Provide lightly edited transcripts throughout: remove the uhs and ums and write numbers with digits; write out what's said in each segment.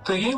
तो ये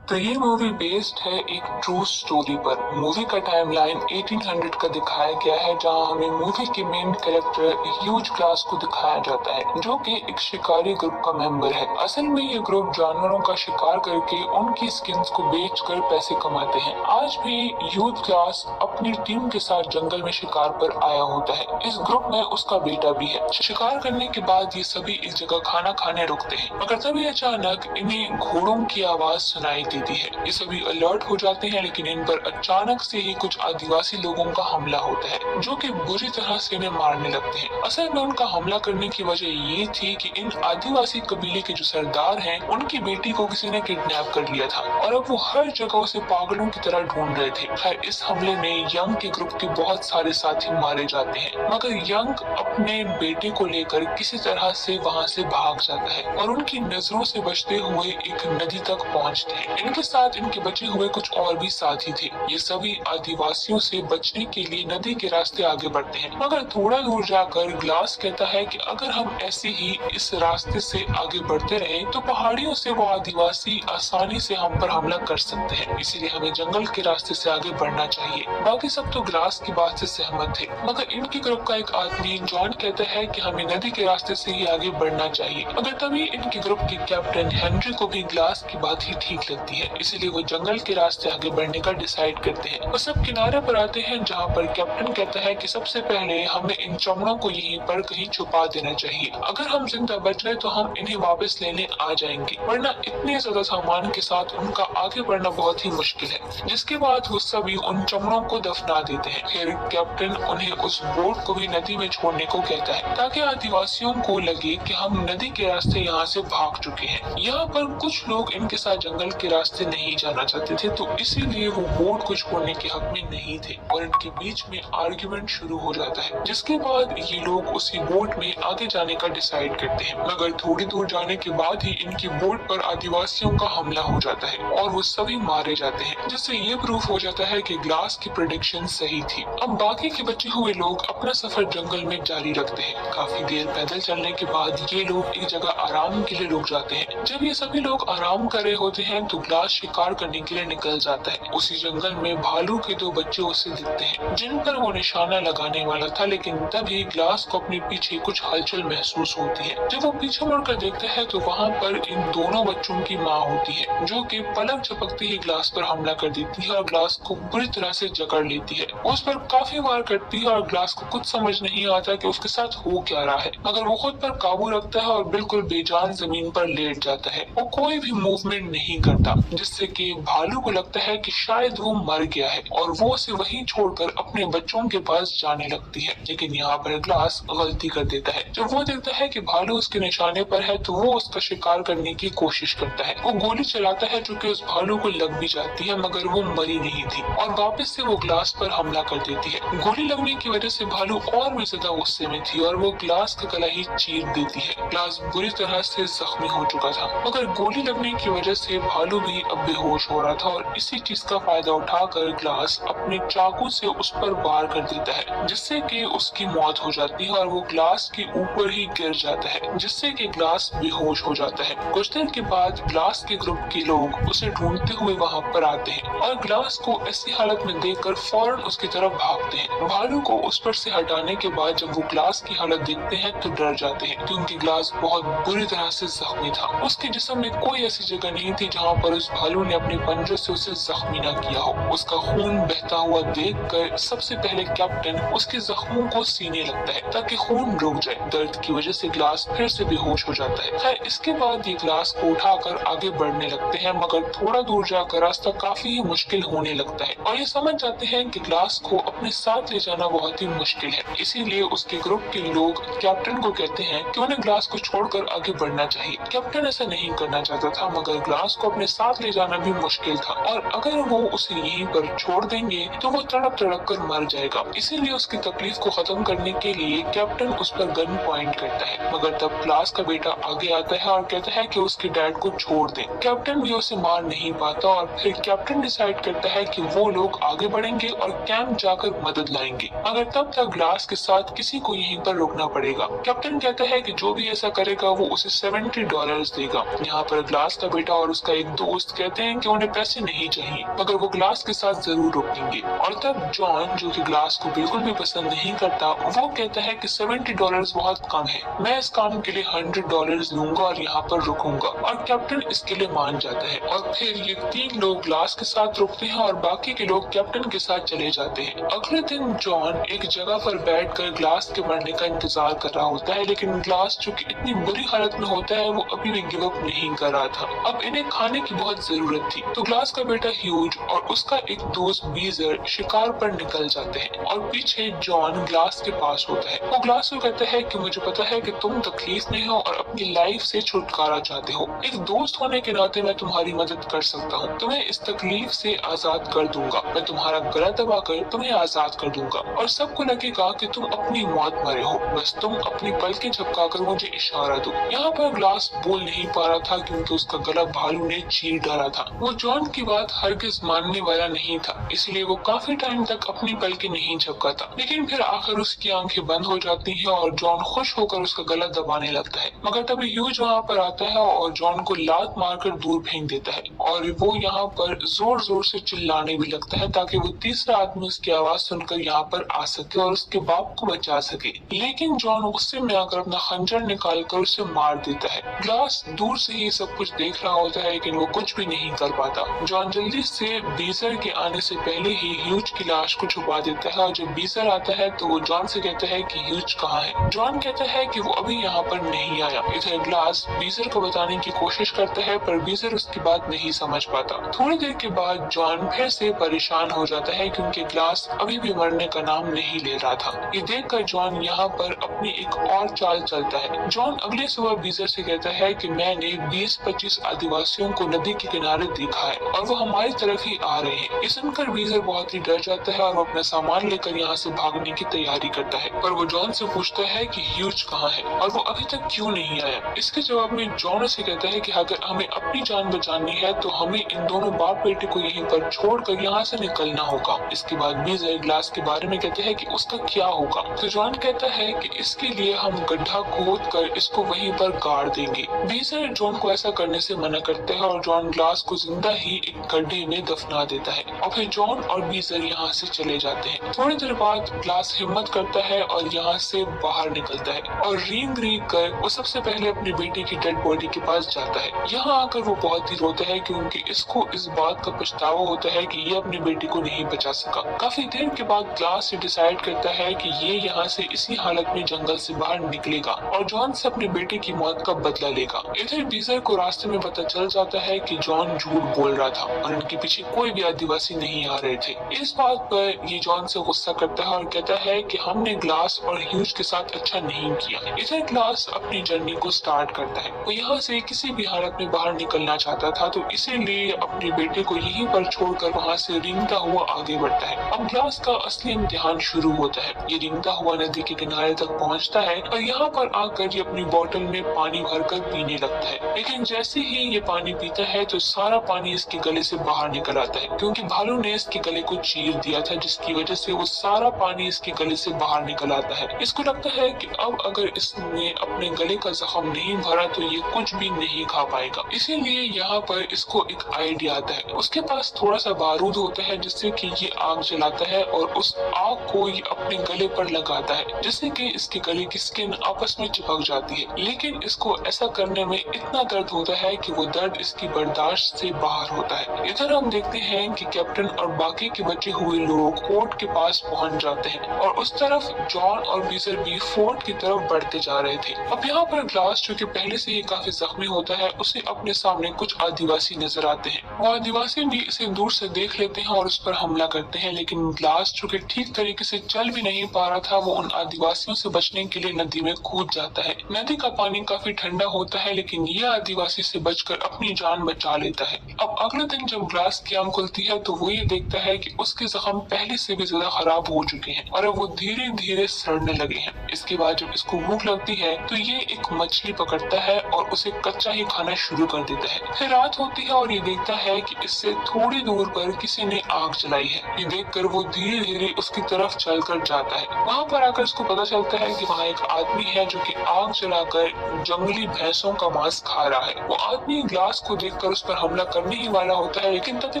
तो ये मूवी बेस्ड है एक ट्रू स्टोरी पर। मूवी का टाइमलाइन 1800 का दिखाया गया है, जहां हमें मूवी के मेन कैरेक्टर ह्यूज क्लास को दिखाया जाता है, जो कि एक शिकारी ग्रुप का मेंबर है। असल में ये ग्रुप जानवरों का शिकार करके उनकी स्किन्स को बेचकर पैसे कमाते हैं। आज भी ह्यूज क्लास अपनी टीम के साथ जंगल में शिकार पर आया होता है। इस ग्रुप में उसका बेटा भी है। शिकार करने के बाद ये सभी एक जगह खाना खाने रुकते हैं, मगर तभी अचानक इन्हें घोड़ों की आवाज सुनाई देती है। ये सभी अलर्ट हो जाते हैं, लेकिन इन पर अचानक से ही कुछ आदिवासी लोगों का हमला होता है, जो कि बुरी तरह से इन्हें मारने लगते हैं। असल में उनका हमला करने की वजह ये थी कि इन आदिवासी कबीले के जो सरदार हैं, उनकी बेटी को किसी ने किडनैप कर लिया था और अब वो हर जगह उसे पागलों की तरह ढूंढ रहे थे। खैर, इस हमले में यंग के ग्रुप के बहुत सारे साथी मारे जाते हैं, मगर यंग अपने बेटे को लेकर किसी तरह से वहाँ से भाग जाता है और उनकी नजरों से बचते हुए एक नदी तक पहुँचते हैं। इनके साथ इनके बचे हुए कुछ और भी साथी थे। ये सभी आदिवासियों से बचने के लिए नदी के रास्ते आगे बढ़ते हैं, मगर थोड़ा दूर जाकर ग्लास कहता है कि अगर हम ऐसे ही इस रास्ते से आगे बढ़ते रहे तो पहाड़ियों से वो आदिवासी आसानी से हम पर हमला कर सकते हैं, इसीलिए हमें जंगल के रास्ते से आगे बढ़ना चाहिए। बाकी सब तो ग्लास की बात से सहमत थे, मगर इनके ग्रुप का एक आदमी जॉन कहता है कि हमें नदी के रास्ते से ही आगे बढ़ना चाहिए। मगर तभी इनके ग्रुप के कैप्टन हेनरी को भी ग्लास की बात ही ठीक लगती है, इसलिए वो जंगल के रास्ते आगे बढ़ने का डिसाइड करते हैं। वो सब किनारे पर आते हैं, जहाँ पर कैप्टन कहता है कि सबसे पहले हमें इन चमड़ों को यहीं पर कहीं छुपा देना चाहिए। अगर हम जिंदा बच गए तो हम इन्हें वापस लेने आ जाएंगे, वरना इतने ज्यादा सामान के साथ उनका आगे बढ़ना बहुत ही मुश्किल है। जिसके बाद वो सभी उन चमड़ों को दफना देते हैं। फिर कैप्टन उन्हें उस बोट को भी नदी में छोड़ने को कहता है, ताकि आदिवासियों को लगे कि हम नदी के रास्ते यहाँ से भाग चुके हैं। यहाँ पर कुछ लोग इनके साथ जंगल के रास्ते नहीं जाना चाहते थे, तो इसीलिए वो बोट को छोड़ने के हक में नहीं थे और इनके बीच में आर्ग्यूमेंट शुरू हो जाता है। जिसके बाद ये लोग उसी बोट में आगे जाने का डिसाइड करते हैं, मगर थोड़ी दूर जाने के बाद ही इनकी बोट पर आदिवासियों का हमला हो जाता है और वो सभी मारे जाते हैं, जिससे ये प्रूफ हो जाता है कि ग्लास की प्रेडिक्शन सही थी। अब बाकी के बचे हुए लोग अपना सफर जंगल में जारी रखते हैं। काफी देर पैदल चलने के बाद ये लोग एक जगह आराम के लिए रुक जाते हैं। जब ये सभी लोग आराम कर रहे होते हैं तो ग्लास शिकार करने के लिए निकल जाता है। उसी जंगल में भालू के दो बच्चे उसे दिखते हैं, जिन पर वो निशाना लगाने वाला था, लेकिन तभी ग्लास को अपने पीछे कुछ हलचल महसूस होती है। जब वो पीछे मुड़कर देखता है तो वहाँ पर इन दोनों बच्चों की माँ होती है, जो कि पलक झपकते ही ग्लास पर हमला कर देती है और ग्लास को बुरी तरह से जकड़ लेती है। वो उस पर काफी वार करती है और ग्लास को कुछ समझ नहीं आता कि उसके साथ हो क्या रहा है, मगर वो खुद पर काबू रखता है और बिल्कुल बेजान जमीन पर लेट जाता है। वो कोई भी मूवमेंट नहीं करता, जिससे कि भालू को लगता है कि शायद वो मर गया है और वो उसे वहीं छोड़कर अपने बच्चों के पास जाने लगती है। लेकिन यहाँ पर ग्लास गलती कर देता है। जब वो देखता है कि भालू उसके निशाने पर है तो वो उसका शिकार करने की कोशिश करता है। वो गोली चलाता है, जो कि उस भालू को लग भी जाती है, मगर वो मरी नहीं थी और वापस से वो ग्लास पर हमला कर देती है। गोली लगने की वजह से भालू और भी ज्यादा गुस्से में थी और वो ग्लास का गला ही चीर देती है। ग्लास बुरी तरह से जख्मी हो चुका था, मगर गोली लगने की वजह से भालू भी अब बेहोश हो रहा था और इसी चीज का फायदा उठाकर ग्लास अपने चाकू से उस पर वार कर देता है, जिससे कि उसकी मौत हो जाती है और वो ग्लास के ऊपर ही गिर जाता है, जिससे कि ग्लास बेहोश हो जाता है। कुछ देर के बाद ग्लास के ग्रुप के लोग उसे ढूंढते हुए वहाँ पर आते हैं और ग्लास को ऐसी हालत में देखकर फौरन उसकी तरफ भागते हैं। भालू को उस पर से हटाने के बाद जब वो ग्लास की हालत देखते हैं तो डर जाते हैं, क्योंकि ग्लास बहुत बुरी तरह से जख्मी था। उसके जिस्म में कोई ऐसी जगह नहीं थी जहाँ पर उस भालू ने अपने पंजों से उसे जख्मी न किया हो। उसका खून बहता हुआ देखकर सबसे पहले कैप्टन उसके जख्मों को सीने लगता है, ताकि खून रुक जाए। दर्द की वजह से ग्लास फिर से बेहोश हो जाता है। खैर, इसके बाद ये ग्लास को उठाकर आगे बढ़ने लगते हैं, मगर थोड़ा दूर जाकर रास्ता काफी मुश्किल होने लगता है और ये समझ जाते हैं कि ग्लास को अपने साथ ले जाना बहुत ही मुश्किल है। इसीलिए उसके ग्रुप के लोग कैप्टन को कहते हैं कि उन्हें ग्लास को छोड़कर आगे बढ़ना चाहिए। कैप्टन ऐसा नहीं करना चाहता था, मगर ग्लास को अपने साथ ले जाना भी मुश्किल था और अगर वो उसे यहीं पर छोड़ देंगे तो वो तड़प तड़प कर मर जाएगा। इसीलिए उसकी तकलीफ को खत्म करने के लिए कैप्टन उस पर गन पॉइंट करता है, मगर तब ग्लास का बेटा आगे आता है और कहता है कि उसके डैड को छोड़ दे। कैप्टन भी उसे मार नहीं पाता और फिर कैप्टन डिसाइड करता है कि वो लोग आगे बढ़ेंगे और कैंप जाकर मदद लाएंगे, मगर तब तक ग्लास के साथ किसी को यहीं पर रुकना पड़ेगा। कैप्टन कहता है कि जो भी ऐसा करेगा वो उसे $70 देगा। यहाँ पर ग्लास का बेटा और उसका एक दोस्त दोस्त कहते हैं कि उन्हें पैसे नहीं चाहिए मगर वो ग्लास के साथ जरूर रुकेंगे। और तब जॉन, जो कि ग्लास को बिल्कुल भी पसंद नहीं करता, वो कहता है कि $70 बहुत कम है, मैं इस काम के लिए $100 लूंगा और यहाँ पर रुकूंगा। और कैप्टन इसके लिए मान जाता है और फिर ये 3 लोग ग्लास के साथ रुकते हैं और बाकी के लोग कैप्टन के साथ चले जाते हैं। अगले दिन जॉन एक जगह पर बैठकर ग्लास के मरने का इंतजार कर रहा होता है, लेकिन ग्लास जो कि इतनी बुरी हालत में होता है वो अभी भी गिव अप नहीं कर रहा था। अब इन्हें खाने की बहुत जरूरत थी, तो ग्लास का बेटा ह्यूज और उसका एक दोस्त बीजर शिकार पर निकल जाते हैं और पीछे जॉन ग्लास के पास होता है। वो ग्लास को कहता है कि मुझे पता है कि तुम तकलीफ में हो और अपनी लाइफ से छुटकारा चाहते हो, एक दोस्त होने के नाते मैं तुम्हारी मदद कर सकता हूँ, तुम्हें इस तकलीफ से आजाद कर दूंगा, मैं तुम्हारा गला दबाकर तुम्हें आजाद कर दूंगा और सबको लगेगा कि तुम अपनी मौत मरे हो, बस तुम अपनी पलकें झपकाकर मुझे इशारा दो। यहाँ पर ग्लास बोल नहीं पा रहा था क्योंकि उसका गला भालू ने चीर डाला था। वो जॉन की बात हरगिज मानने वाला नहीं था, इसलिए वो काफी टाइम तक अपनी पलकें नहीं झपकाता, लेकिन फिर आखिर उसकी आंखें बंद हो जाती हैं और जॉन खुश होकर उसका गला दबाने लगता है। मगर तभी ह्यूज वहाँ पर आता है और जॉन को लात मारकर दूर फेंक देता है और वो यहाँ पर जोर जोर से चिल्लाने भी लगता है ताकि वो तीसरा आदमी उसकी आवाज सुनकर यहाँ पर आ सके और उसके बाप को बचा सके। लेकिन जॉन गुस्से में आकर अपना खंजर निकालकर उसे मार देता है। ग्लास दूर से ही सब कुछ देख रहा होता है लेकिन वो कुछ भी नहीं कर पाता। जॉन जल्दी से बीजर के आने से पहले ही ह्यूज की लाश को छुपा देता है और जब बीजर आता है तो वो जॉन से कहता है कि ह्यूज कहाँ है। जॉन कहता है कि वो अभी यहाँ पर नहीं आया। इधर ग्लास बीजर को बताने की कोशिश करता है पर बीजर उसकी बात नहीं समझ पाता। थोड़ी देर के बाद जॉन फिर से परेशान हो जाता है क्योंकि ग्लास अभी भी मरने का नाम नहीं ले रहा था। ये देखकर जॉन यहाँ पर अपनी एक और चाल चलता है। जॉन अगले सुबह बीजर से कहता है कि मैंने 20-25 आदिवासियों को नदी के किनारे देखा है और वो हमारी तरफ ही आ रहे हैं। ये सुनकर बीजर बहुत ही डर जाता है और वो अपना सामान लेकर यहाँ से भागने की तैयारी करता है, पर वो जॉन से पूछता है कि ह्यूज कहाँ है और वो अभी तक क्यों नहीं आया। इसके जवाब में जॉन उसे कहता है कि अगर हमें अपनी जान बचानी है तो हमें इन दोनों बाप बेटे को यहीं पर छोड़कर यहाँ से निकलना होगा। इसके बाद बीजर ग्लास के बारे में कहते हैं कि उसका क्या होगा, तो जॉन कहता है कि इसके लिए हम गड्ढा खोद कर इसको वहीं पर गाड़ देंगे। बीजर जॉन को ऐसा करने से मना करते हैं और जॉन ग्लास को जिंदा ही एक गड्ढे में दफना देता है और फिर जॉन और बीजर यहाँ से चले जाते हैं। थोड़ी देर बाद ग्लास हिम्मत करता है और यहाँ से बाहर निकलता है और रींग रींग कर वो सबसे पहले अपनी बेटी की डेड बॉडी के पास जाता है। यहाँ आकर वो बहुत ही रोता है क्योंकि इसको इस बात का पछतावा होता है कि ये अपनी बेटी को नहीं बचा सका। काफी देर के बाद ग्लास डिसाइड करता है कि ये यहाँ से इसी हालत में जंगल से बाहर निकलेगा और जॉन से अपनी बेटे की मौत का बदला लेगा। इधर बीजर को रास्ते में पता चल जाता है कि जॉन झूठ बोल रहा था और उनके पीछे कोई भी आदिवासी नहीं आ रहे थे। इस बात पर ये जॉन से गुस्सा करता है और कहता है कि हमने ग्लास और ह्यूज के साथ अच्छा नहीं किया। इधर ग्लास अपनी जर्नी को स्टार्ट करता है। वो यहाँ से किसी भी हालत में बाहर निकलना चाहता था, तो इसीलिए अपने बेटे को यहीं पर छोड़कर वहाँ से रेंगता हुआ आगे बढ़ता है। अब ग्लास का असली इम्तिहान शुरू होता है। ये रेंगता हुआ नदी के किनारे तक पहुँचता है और यहाँ पर आकर ये अपनी बोतल में पानी भरकर पीने लगता है, लेकिन जैसे ही ये पानी पीता है तो सारा पानी इसके गले से बाहर निकल आता है क्योंकि भालू ने इसके गले को चीर दिया था, जिसकी वजह से वो सारा पानी इसके गले से बाहर निकल आता है। इसको लगता है कि अब अगर इसने अपने गले का जख्म नहीं भरा तो ये कुछ भी नहीं खा पाएगा। इसीलिए यहाँ पर इसको एक आइडिया आता है। उसके पास थोड़ा सा बारूद होता है जिससे कि ये आग जलाता है और उस आग को ये अपने गले पर लगाता है जिससे कि इसके गले की स्किन आपस में चिपक जाती है। लेकिन इसको ऐसा करने में इतना दर्द होता है कि वो दर्द इसकी बर्दाश्त से बाहर होता है। इधर हम देखते हैं कि कैप्टन और बाकी के बचे हुए लोग फोर्ट के पास पहुंच जाते हैं और उस तरफ जॉन और बीजर भी फोर्ट की तरफ बढ़ते जा रहे थे। अब यहाँ पर ग्लास, जो कि पहले से ही काफी जख्मी होता है, उसे अपने सामने कुछ आदिवासी नजर आते हैं। वो आदिवासी भी इसे दूर से देख लेते हैं और उस पर हमला करते हैं, लेकिन ग्लास, जो कि ठीक तरीके से चल भी नहीं पा रहा था, वो उन आदिवासियों से बचने के लिए नदी में कूद जाता है। नदी का पानी काफी ठंडा होता है लेकिन ये आदिवासी से बचकर अपनी जान बचा लेता है। अब अगले दिन जब ग्लास की आंख खुलती है तो वो ये देखता है कि उसके जख्म पहले से भी ज्यादा खराब हो चुके हैं और अब वो धीरे धीरे सड़ने लगे हैं। इसके बाद जब इसको भूख लगती है तो ये एक मछली पकड़ता है और उसे कच्चा ही खाना शुरू कर देता है। फिर रात होती है और ये देखता है कि इससे थोड़ी दूर पर किसी ने आग जलाई है। ये देखकर वो धीरे धीरे उसकी तरफ चलकर जाता है। वहाँ पर आकर इसको पता चलता है कि वहाँ एक आदमी है जो कि आग जलाकर जंगली भैंसों का मांस खा रहा है। वो आदमी ग्लास को देखकर देखकर उस पर हमला करने ही वाला होता है, लेकिन तभी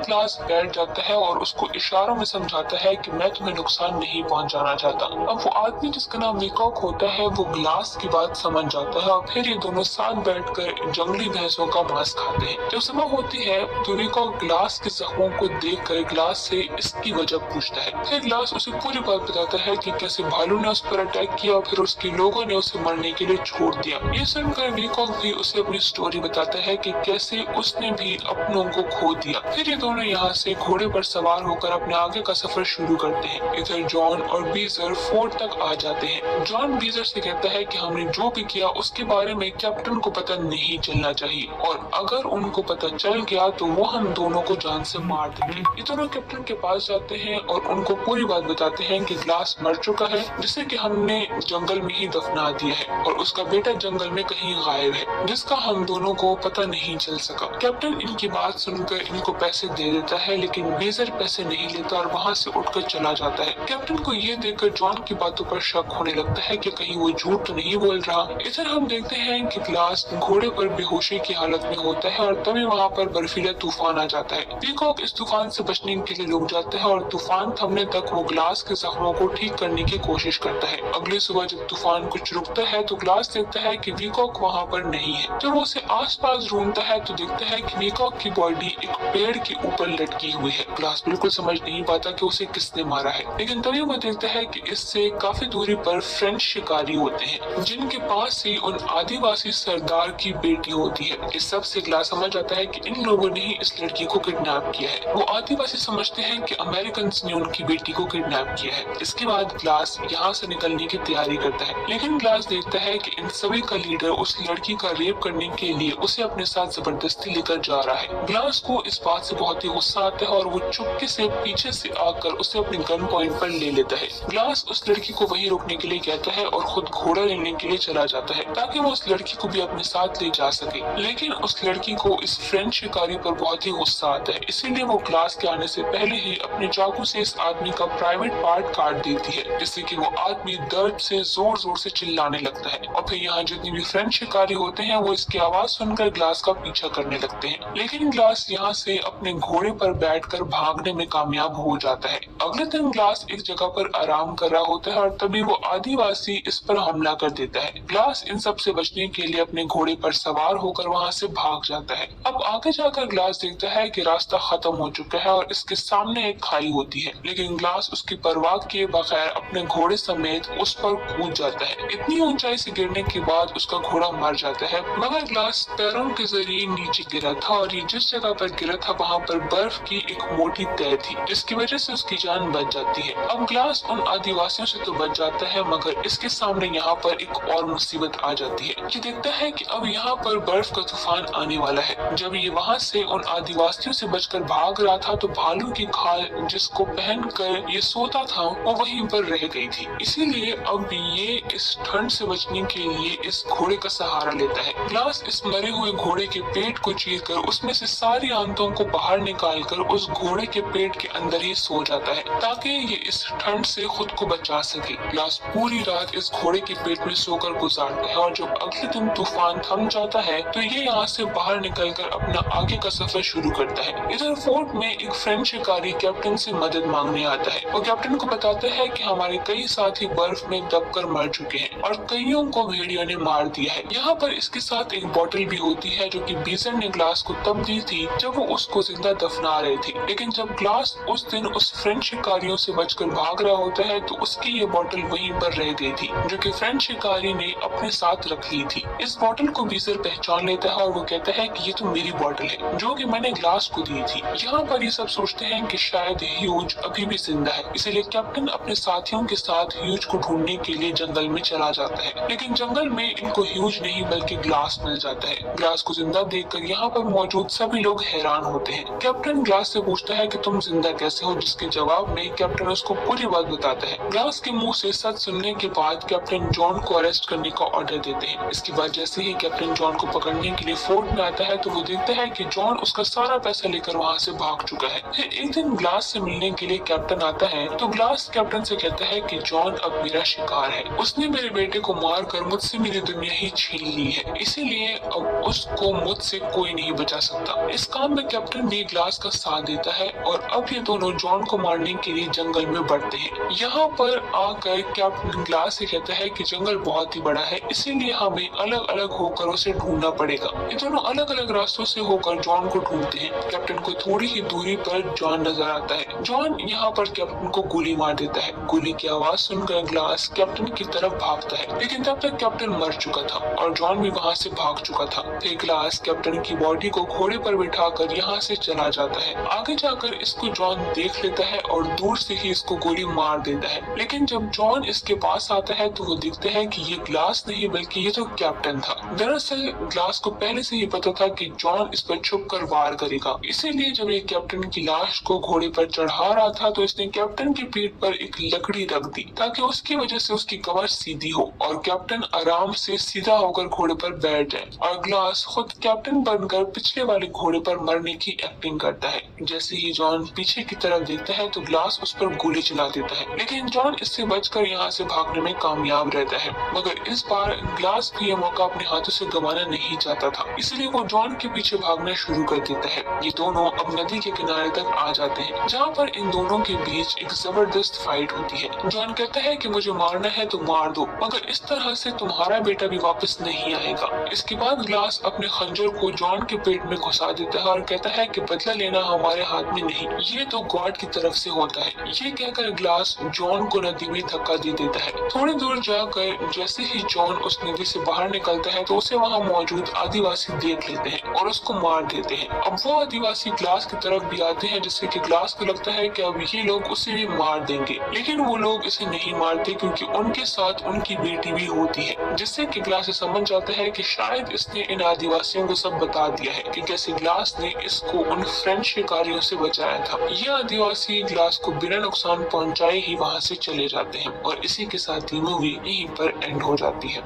ग्लास बैठ जाता है और उसको इशारों में समझाता है कि मैं तुम्हें नुकसान नहीं पहुंचाना चाहता। अब वो आदमी जिसका नाम वीकॉक होता है वो ग्लास की बात समझ जाता है और फिर ये दोनों साथ बैठकर जंगली भैंसों का मांस खाते हैं। जब सुबह होती है तो वीकॉक ग्लास के जख्मों को देखकर ग्लास से इसकी वजह पूछता है। फिर ग्लास उसे पूरी बात बताता है कि कैसे भालू ने उस पर अटैक किया और फिर उसके लोगों ने उसे मरने के लिए छोड़ दिया। ये सुनकर वीकॉक भी उसे अपनी स्टोरी बताता है कि कैसे उसने भी अपनों को खो दिया। फिर ये दोनों यहाँ से घोड़े पर सवार होकर अपने आगे का सफर शुरू करते हैं। इधर जॉन और बीजर फोर्ट तक आ जाते हैं। जॉन बीजर से कहता है कि हमने जो भी किया उसके बारे में कैप्टन को पता नहीं चलना चाहिए और अगर उनको पता चल गया तो वो हम दोनों को जान से मार देंगे। ये दोनों कैप्टन के पास जाते हैं और उनको पूरी बात बताते हैं कि ग्लास मर चुका है, जिसे कि हमने जंगल में ही दफना दिया है और उसका बेटा जंगल में कहीं गायब है, जिसका हम दोनों को पता नहीं चल सका। कैप्टन इनकी बात सुनकर इनको पैसे दे देता है, लेकिन बीजर पैसे नहीं लेता और वहाँ से उठकर चला जाता है। कैप्टन को ये देखकर जॉन की बातों पर शक होने लगता है कि कहीं वो झूठ तो नहीं बोल रहा। इधर हम देखते हैं कि ग्लास घोड़े पर बेहोशी की हालत में होता है और तभी वहाँ पर बर्फीला तूफान आ जाता है। पीकॉक इस तूफान से बचने के लिए रुक जाता है और तूफान थमने तक वो ग्लास के जख्मों को ठीक करने की कोशिश करता है। अगली सुबह जब तूफान कुछ रुकता है तो ग्लास देखता है कि वीकॉक वहाँ पर नहीं है। जब वो उसे आसपास ढूंढता है तो देखता है कि वीकॉक की बॉडी एक पेड़ के ऊपर लटकी हुई है। ग्लास बिल्कुल समझ नहीं पाता कि उसे किसने मारा है, लेकिन तभी वो देखता है कि इससे काफी दूरी पर फ्रेंच शिकारी होते हैं, जिनके पास ही उन आदिवासी सरदार की बेटी होती है। इस सब से ग्लास समझ आता है कि इन लोगों ने ही इस लड़की को किडनैप किया है। वो आदिवासी समझते हैं कि अमेरिकन ने उनकी बेटी को किडनैप किया है। इसके बाद ग्लास यहाँ से निकलने की तैयारी करता है, लेकिन ग्लास देखता है कि इन सभी का लीडर उस लड़की का रेप करने के लिए उसे अपने साथ जबरदस्ती लेकर जा रहा है। ग्लास को इस बात से बहुत ही गुस्सा आता है और वो चुपके से पीछे से आकर उसे अपने गन पॉइंट पर ले लेता है। ग्लास उस लड़की को वहीं रोकने के लिए कहता है और खुद घोड़ा लेने के लिए चला जाता है ताकि वो उस लड़की को भी अपने साथ ले जा सके, लेकिन उस लड़की को इस फ्रेंच शिकारी पर बहुत ही गुस्सा आता है, इसीलिए वो ग्लास के आने से पहले ही अपने चाकू से इस आदमी का प्राइवेट पार्ट काट देती है, जिससे कि वो आदमी दर्द से जोर जोर से चिल्लाने लगता है। और फिर यहाँ जितने भी फ्रेंच शिकारी होते हैं वो इसकी आवाज सुनकर ग्लास का पीछा करने लगते हैं, लेकिन ग्लास यहाँ से अपने घोड़े पर बैठकर भागने में कामयाब हो जाता है। अगले दिन ग्लास एक जगह पर आराम कर रहा होता है और तभी वो आदिवासी इस पर हमला कर देता है। ग्लास इन सब से बचने के लिए अपने घोड़े पर सवार होकर वहाँ से भाग जाता है। अब आगे जाकर ग्लास देखता है कि रास्ता खत्म हो चुका है और इसके सामने एक खाई होती है, लेकिन ग्लास उसकी परवाह किए बगैर अपने घोड़े समेत उस पर कूद जाता है। इतनी ऊंचाई से गिरने के बाद उसका घोड़ा मर जाता है, मगर ग्लास पैरों के जरिए नीचे गिरा था और ये जिस जगह पर गिरा था वहाँ पर बर्फ की एक मोटी तह थी, जिसकी वजह से उसकी जान बच जाती है। अब ग्लास उन आदिवासियों से तो बच जाता है, मगर इसके सामने यहाँ पर एक और मुसीबत आ जाती है। ये देखता है कि अब यहाँ पर बर्फ का तूफान आने वाला है। जब ये वहाँ से उन आदिवासियों से बचकर भाग रहा था तो भालू की खाल जिसको पहनकर ये सोता था वो वहीं पर रह गई थी, इसीलिए अब ये इस ठंड से बचने के लिए इस घोड़े का सहारा लेता है। ग्लास इस मरे हुए घोड़े के पेट को चीरकर उसमें से सारी आंतों को बाहर निकालकर उस घोड़े के पेट के अंदर ही सो जाता है ताकि ये इस ठंड से खुद को बचा सके। ग्लास पूरी रात इस घोड़े के पेट में सोकर गुजारता है और जब अगले दिन तूफान थम जाता है तो ये यहाँ से बाहर निकलकर अपना आगे का सफर शुरू करता है। इधर फोर्ट में एक फ्रेंच शिकारी कैप्टन से मदद मांगने आता है और कैप्टन को बताता है कि हमारे कई साथी बर्फ में दबकर मर चुके हैं और कईयों को भेड़ियों ने मार दिया है। यहाँ पर इसके साथ एक बोतल भी होती है जो कि बीजर ने ग्लास को तब दी थी जब वो उसको जिंदा दफना रहे थे, लेकिन जब ग्लास उस दिन उस फ्रेंच शिकारियों से बचकर भाग रहा होता है तो उसकी ये बोतल वहीं पर रह गई थी जो कि फ्रेंच शिकारी ने अपने साथ रख ली थी। इस बोतल को बीजर पहचान लेता है और वो कहता है कि ये तो मेरी बोतल है जो कि मैंने ग्लास को दी थी। यहाँ पर ये सब सोचते हैं कि शायद ह्यूज अभी भी जिंदा है, इसीलिए कैप्टन अपने साथियों के साथ ह्यूज को ढूंढने के लिए जंगल में चला जाता है, लेकिन जंगल में इनको ह्यूज नहीं बल्कि ग्लास मिल जाता है। ग्लास को जिंदा देखकर यहाँ पर मौजूद सभी लोग हैरान होते हैं। कैप्टन ग्लास से पूछता है कि तुम जिंदा कैसे हो, जिसके जवाब में कैप्टन उसको पूरी बात बताता है। ग्लास के मुंह से सच सुनने के बाद कैप्टन जॉन को अरेस्ट करने का ऑर्डर देते हैं। इसके बाद जैसे ही कैप्टन जॉन को पकड़ने के लिए फोर्ट में आता है तो वो देखता है कि जॉन उसका सारा पैसा लेकर वहाँ से भाग चुका है। फिर एक दिन ग्लास से मिलने के लिए कैप्टन आता है तो ग्लास कैप्टन से कहता है कि जॉन अब मेरा शिकार है, उसने मेरे बेटे को मारकर मुझसे मेरी दुनिया ही छीन ली है, इसीलिए अब उसको मुझसे कोई कोई नहीं बचा सकता। इस काम में कैप्टन भी ग्लास का साथ देता है और अब ये दोनों जॉन को मारने के लिए जंगल में बढ़ते हैं। यहाँ पर आकर कैप्टन ग्लास से कहता है कि जंगल बहुत ही बड़ा है, इसीलिए हमें अलग अलग होकर उसे ढूंढना पड़ेगा। ये दोनों अलग अलग रास्तों से होकर जॉन को ढूंढते हैं। कैप्टन को थोड़ी ही दूरी पर जॉन नजर आता है। जॉन यहाँ पर कैप्टन को गोली मार देता है। गोली की आवाज सुनकर ग्लास कैप्टन की तरफ भागता है, लेकिन तब तक कैप्टन मर चुका था और जॉन भी वहाँ से भाग चुका था। फिर ग्लास कैप्टन की बॉडी को घोड़े पर बिठाकर यहाँ से चला जाता है। आगे जाकर इसको जॉन देख लेता है और दूर से ही इसको गोली मार देता है, लेकिन जब जॉन इसके पास आता है तो वो दिखता है कि ये ग्लास नहीं बल्कि ये तो कैप्टन था। दरअसल ग्लास को पहले से ही पता था कि जॉन इस पर छुपकर वार करेगा, इसीलिए जब ये कैप्टन की लाश को घोड़े पर चढ़ा रहा था तो इसने कैप्टन की पीठ पर एक लकड़ी रख दी ताकि उसकी वजह से उसकी कमर सीधी हो और कैप्टन आराम से सीधा होकर घोड़े पर बैठ जाए और ग्लास खुद कैप्टन बनकर पिछले वाले घोड़े पर मरने की एक्टिंग करता है। जैसे ही जॉन पीछे की तरफ देखता है तो ग्लास उस पर गोली चला देता है, लेकिन जॉन इससे बचकर यहाँ से भागने में कामयाब रहता है। मगर इस बार ग्लास भी ये मौका अपने हाथों से गंवाना नहीं चाहता था, इसलिए वो जॉन के पीछे भागना शुरू कर देता है। ये दोनों अब नदी के किनारे तक आ जाते हैं, जहाँ पर इन दोनों के बीच एक जबरदस्त फाइट होती है। जॉन कहता है कि मुझे मारना है तो मार दो, मगर इस तरह से तुम्हारा बेटा भी वापस नहीं आएगा। इसके बाद ग्लास अपने खंजर को जॉन के पेट में घुसा देता है और कहता है कि बदला लेना हमारे हाथ में नहीं, ये तो गॉड की तरफ से होता है। ये कहकर ग्लास जॉन को नदी में धक्का दे देता है। थोड़ी दूर जाकर जैसे ही जॉन उस नदी से बाहर निकलता है तो उसे वहाँ मौजूद आदिवासी देख लेते हैं और उसको मार देते हैं। अब वो आदिवासी ग्लास की तरफ भी आते हैं, जिससे कि ग्लास को लगता है कि अब ये लोग उसे भी मार देंगे, लेकिन वो लोग इसे नहीं मारते क्योंकि उनके साथ उनकी बेटी भी होती है, जिससे कि ग्लास समझ जाता है कि शायद इसने इन आदिवासियों को सब बता दिया है कि कैसे ग्लास ने इसको उन फ्रेंच शिकारियों से बचाया था। ये आदिवासी ग्लास को बिना नुकसान पहुंचाए ही वहाँ से चले जाते हैं और इसी के साथ ही मूवी यहीं पर एंड हो जाती है।